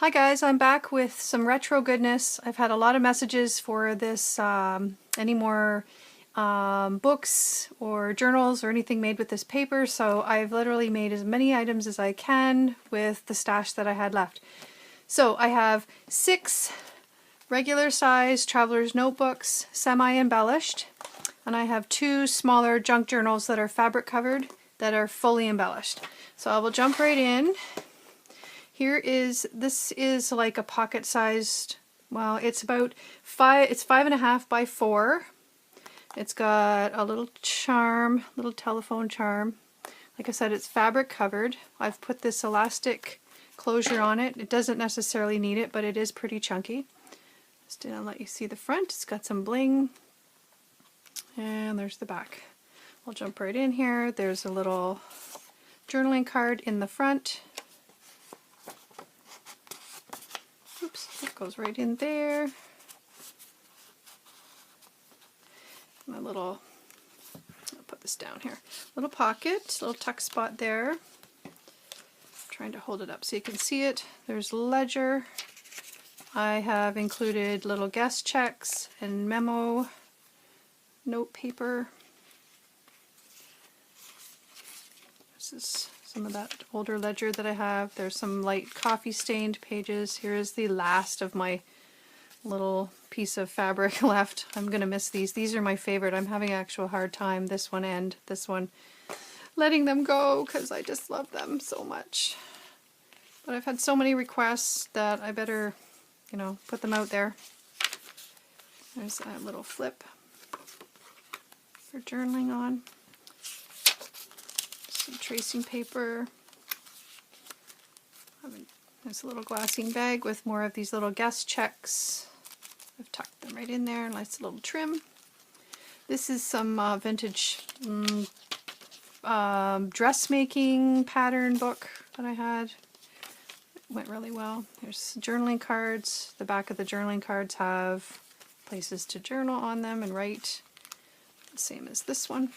Hi guys, I'm back with some retro goodness. I've had a lot of messages for this, any more books or journals or anything made with this paper, so I've literally made as many items as I can with the stash that I had left. So I have 6 regular size traveler's notebooks, semi-embellished, and I have 2 smaller junk journals that are fabric covered that are fully embellished. So I will jump right in. This is like a pocket sized, well, it's about 5.5 by 4. It's got a little charm, little telephone charm. Like I said, it's fabric covered. I've put this elastic closure on it. It doesn't necessarily need it, but it is pretty chunky. Just didn't let you see the front. It's got some bling. And there's the back. I'll jump right in here. There's a little journaling card in the front. Oops, it goes right in there. My little, I'll put this down here. Little pocket, little tuck spot there. I'm trying to hold it up so you can see it. There's ledger. I have included little guest checks and memo note paper. This is some of that older ledger that I have. There's some light coffee stained pages. Here is the last of my little piece of fabric left. I'm gonna miss these. These are my favorite. I'm having an actual hard time, this one and this one, letting them go because I just love them so much. But I've had so many requests that I better, you know, put them out there. There's a little flip for journaling on. Some tracing paper. There's a little glassine bag with more of these little guest checks. I've tucked them right in there. Nice little trim. This is some vintage dressmaking pattern book that I had. It went really well. There's journaling cards. The back of the journaling cards have places to journal on them and write. The same as this one.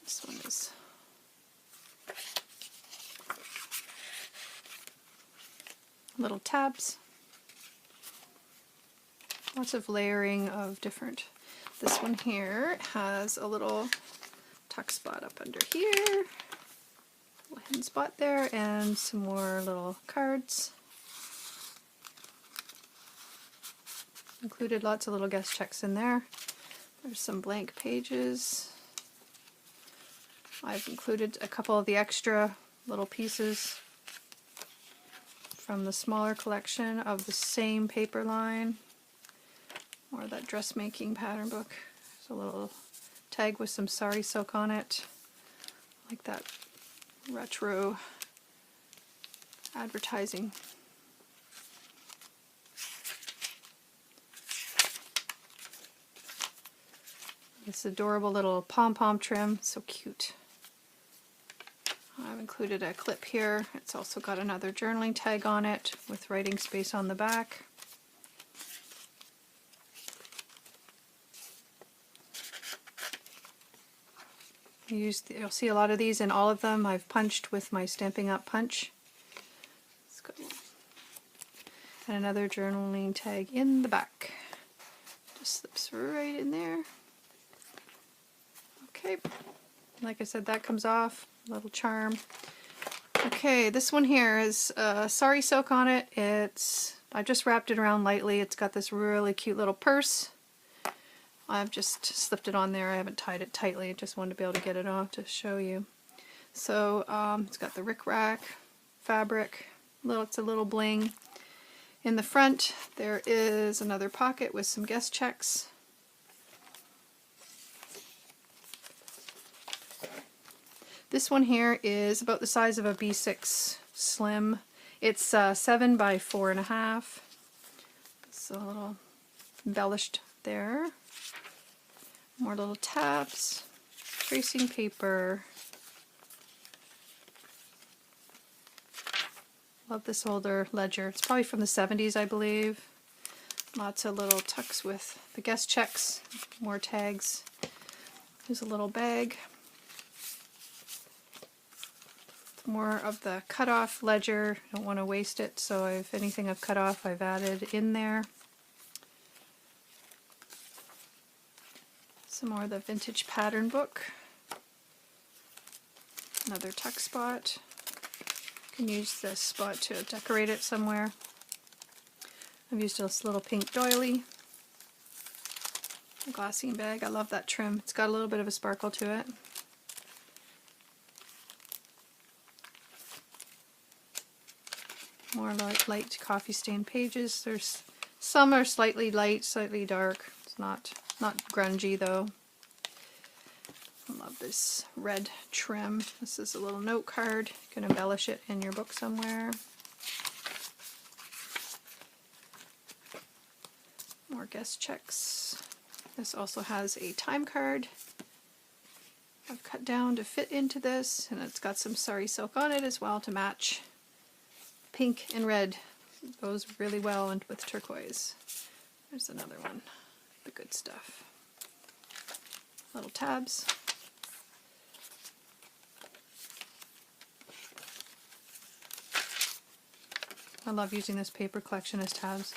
This one is little tabs. Lots of layering of different. This one here has a little tuck spot up under here, little hidden spot there, and some more little cards. Included lots of little guest checks in there. There's some blank pages. I've included a couple of the extra little pieces from the smaller collection of the same paper line. More of that dressmaking pattern book. There's a little tag with some sari silk on it. Like that retro advertising. This adorable little pom-pom trim, so cute. I've included a clip here. It's also got another journaling tag on it with writing space on the back. You'll see a lot of these in all of them. I've punched with my Stampin' Up! Punch. And another journaling tag in the back. Just slips right in there. Okay, like I said, that comes off. Little charm. Okay, this one here is sari silk on it. I just wrapped it around lightly. It's got this really cute little purse. I've just slipped it on there. I haven't tied it tightly. I just wanted to be able to get it off to show you. So it's got the rickrack fabric. It's a little bling. In the front there is another pocket with some guest checks. This one here is about the size of a B6 Slim. It's 7 by 4.5. It's a little embellished there. More little tabs, tracing paper. Love this older ledger. It's probably from the 70s, I believe. Lots of little tucks with the guest checks, more tags. Here's a little bag. More of the cut off ledger. I don't want to waste it, so if anything I've cut off, I've added in there. Some more of the vintage pattern book. Another tuck spot. You can use this spot to decorate it somewhere. I've used this little pink doily. A glassine bag. I love that trim. It's got a little bit of a sparkle to it. More light coffee stained pages. There's some are slightly light, slightly dark. It's not grungy though. I love this red trim. This is a little note card. You can embellish it in your book somewhere. More guest checks. This also has a time card I've cut down to fit into this, and it's got some sari silk on it as well to match. Pink and red goes really well with turquoise. There's another one, the good stuff. Little tabs. I love using this paper collection as tabs.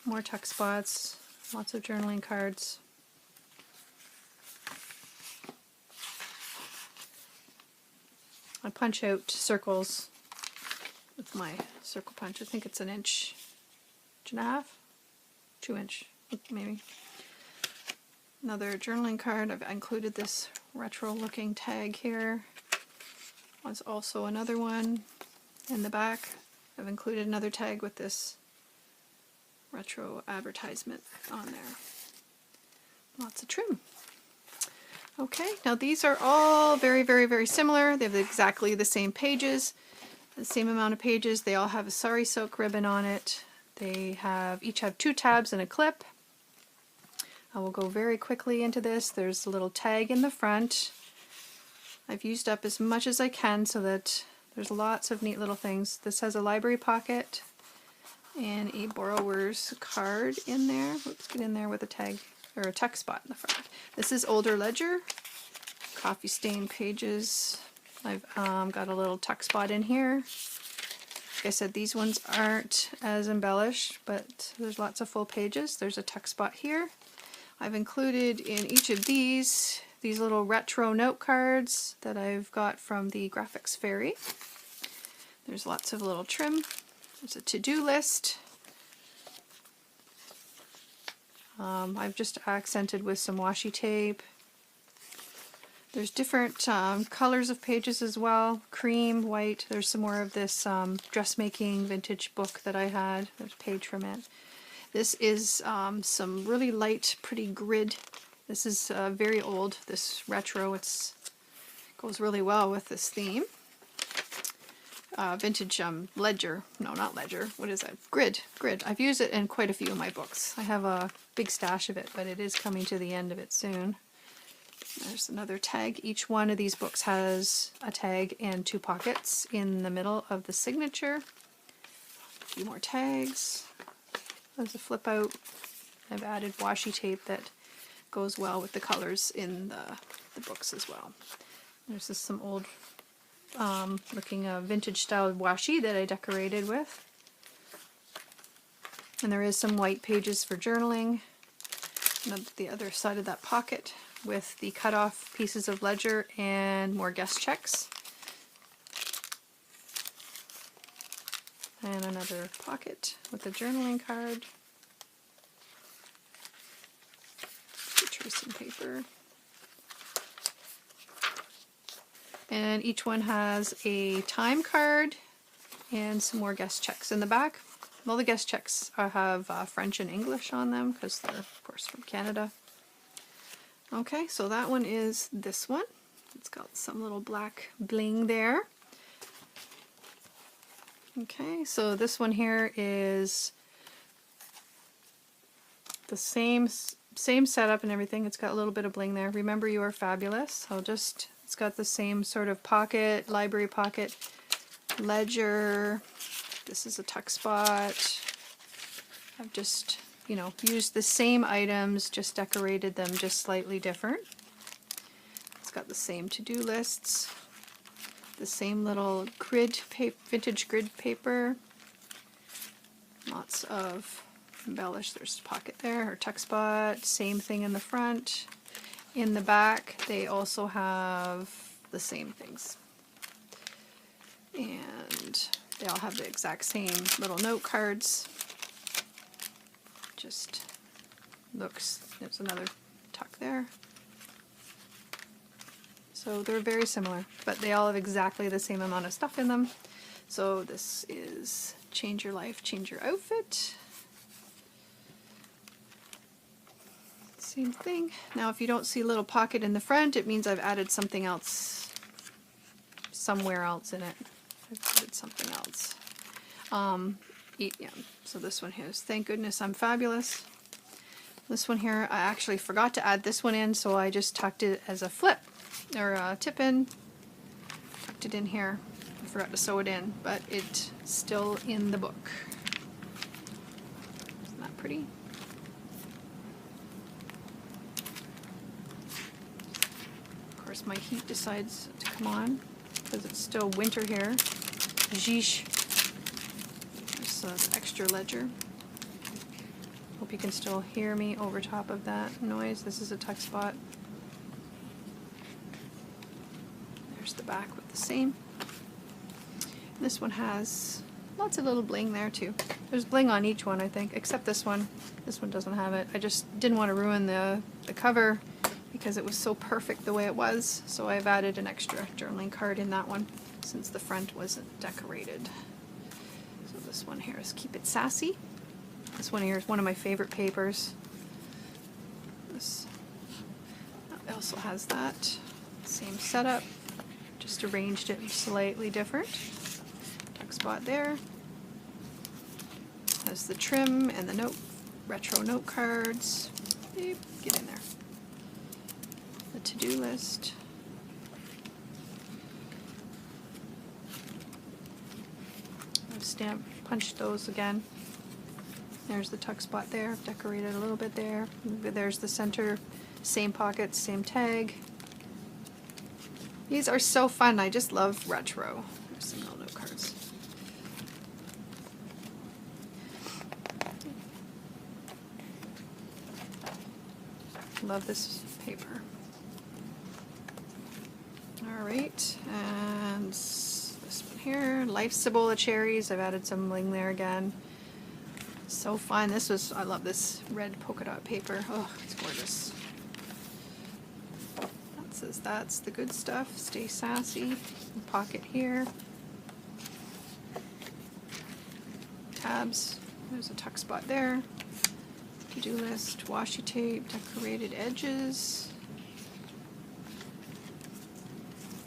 More tuck spots, lots of journaling cards. I punch out circles with my circle punch. I think it's an inch and a half, 2 inch maybe. Another journaling card. I've included this retro looking tag here. There's also another one in the back. I've included another tag with this retro advertisement on there. Lots of trim. Okay, now these are all very, very, very similar. They have exactly the same pages, the same amount of pages. They all have a sari silk ribbon on it. They each have 2 tabs and a clip. I will go very quickly into this. There's a little tag in the front. I've used up as much as I can so that there's lots of neat little things. This has a library pocket and a borrower's card in there. Whoops, get in there with a tag or a tuck spot in the front. This is older ledger, coffee stained pages. I've got a little tuck spot in here. Like I said, these ones aren't as embellished, but there's lots of full pages. There's a tuck spot here. I've included in each of these little retro note cards that I've got from the Graphics Fairy. There's lots of little trim. There's a to-do list. I've just accented with some washi tape. There's different colors of pages as well. Cream, white. There's some more of this dressmaking vintage book that I had. There's a page from it. This is some really light, pretty grid. This is very old, this retro. It goes really well with this theme. Vintage ledger. No, not ledger. What is that? Grid. I've used it in quite a few of my books. I have a big stash of it, but it is coming to the end of it soon. There's another tag. Each one of these books has a tag and 2 pockets in the middle of the signature. A few more tags. There's a flip out. I've added washi tape that goes well with the colors in the books as well. There's just some old looking vintage style washi that I decorated with. And there is some white pages for journaling. And the other side of that pocket with the cut off pieces of ledger and more guest checks. And another pocket with a journaling card. Tracing paper. And each one has a time card and some more guest checks in the back. All the guest checks have French and English on them because they're, of course, from Canada. Okay, so that one is this one. It's got some little black bling there. Okay, so this one here is the same setup and everything. It's got a little bit of bling there. Remember, you are fabulous. It's got the same sort of pocket, library pocket, ledger. This is a tuck spot. I've just you know, used the same items, just decorated them just slightly different. It's got the same to-do lists, the same little grid, vintage grid paper, lots of embellish. There's a pocket there, or tuck spot, same thing in the front. In the back, they also have the same things. And they all have the exact same little note cards. Just looks, there's another tuck there. So they're very similar, but they all have exactly the same amount of stuff in them. So this is Change Your Life, Change Your Outfit. Same thing. Now if you don't see a little pocket in the front, it means I've added something else somewhere else in it. I've added something else. Yeah, so this one here is Thank Goodness I'm Fabulous. This one here, I actually forgot to add this one in, so I just tucked it as a flip, or a tip in. Tucked it in here. I forgot to sew it in, but it's still in the book. Isn't that pretty? Of course my heat decides to come on, because it's still winter here. Jeesh. There's an extra ledger. Hope you can still hear me over top of that noise. This is a tuck spot. There's the back with the same. This one has lots of little bling there too. There's bling on each one, I think, except this one. This one doesn't have it. I just didn't want to ruin the cover because it was so perfect the way it was. So I've added an extra journaling card in that one since the front wasn't decorated. So this one here is Keep It Sassy. This one here is one of my favorite papers. This also has that same setup, just arranged it slightly different. Tuck spot there. Has the trim and the retro note cards. Beep, get in there. The to-do list. I've punched those again. There's the tuck spot there, I've decorated a little bit there. There's the center, same pockets, same tag. These are so fun, I just love retro. There's some little note cards. Love this paper. Alright, and this one here, Life Cibola Cherries. I've added some bling there again. So fun. I love this red polka dot paper. Oh, it's gorgeous. That says that's the good stuff. Stay sassy. Pocket here. Tabs. There's a tuck spot there. To-do list. Washi tape. Decorated edges.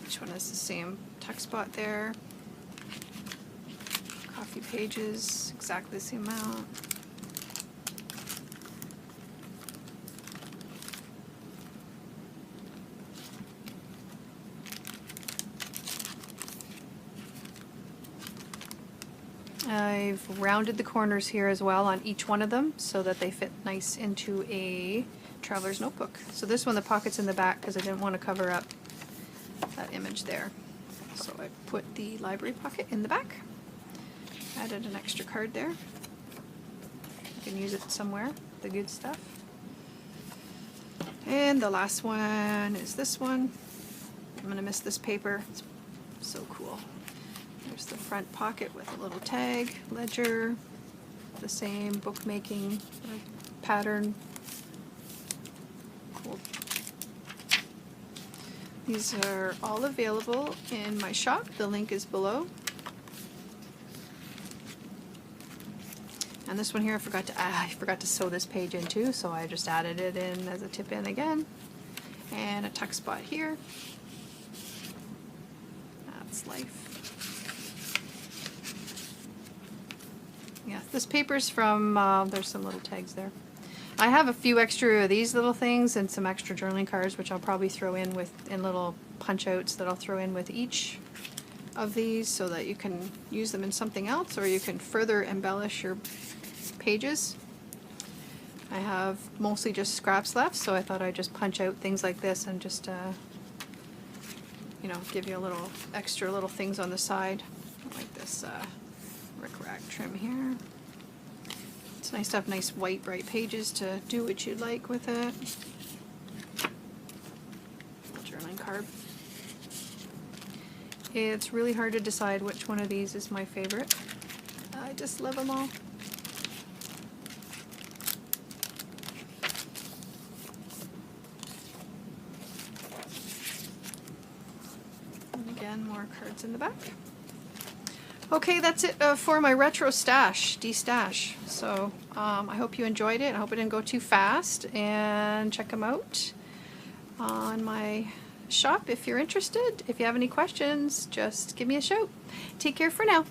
Each one has the same tuck spot there. Coffee pages, exactly the same amount. I've rounded the corners here as well on each one of them so that they fit nice into a traveler's notebook. So this one, the pocket's in the back because I didn't want to cover up that image there. So I put the library pocket in the back. Added an extra card there. You can use it somewhere, the good stuff. And the last one is this one. I'm going to miss this paper. It's so cool. There's the front pocket with a little tag, ledger, the same bookmaking pattern. Cool. These are all available in my shop. The link is below. And this one here, I forgot to sew this page in too, so I just added it in as a tip in again. And a tuck spot here. That's life. Yeah, this paper's from, there's some little tags there. I have a few extra of these little things and some extra journaling cards, which I'll probably throw in little punch outs that I'll throw in with each of these so that you can use them in something else or you can further embellish your pages. I have mostly just scraps left, so I thought I'd just punch out things like this and just, you know, give you a little extra little things on the side, like this rickrack trim here. It's nice to have nice white bright pages to do what you'd like with it. Journaling card. It's really hard to decide which one of these is my favorite. I just love them all. And again, more cards in the back. Okay, that's it for my retro stash, de-stash. So I hope you enjoyed it. I hope it didn't go too fast. And check them out on my shop if you're interested. If you have any questions, just give me a shout. Take care for now.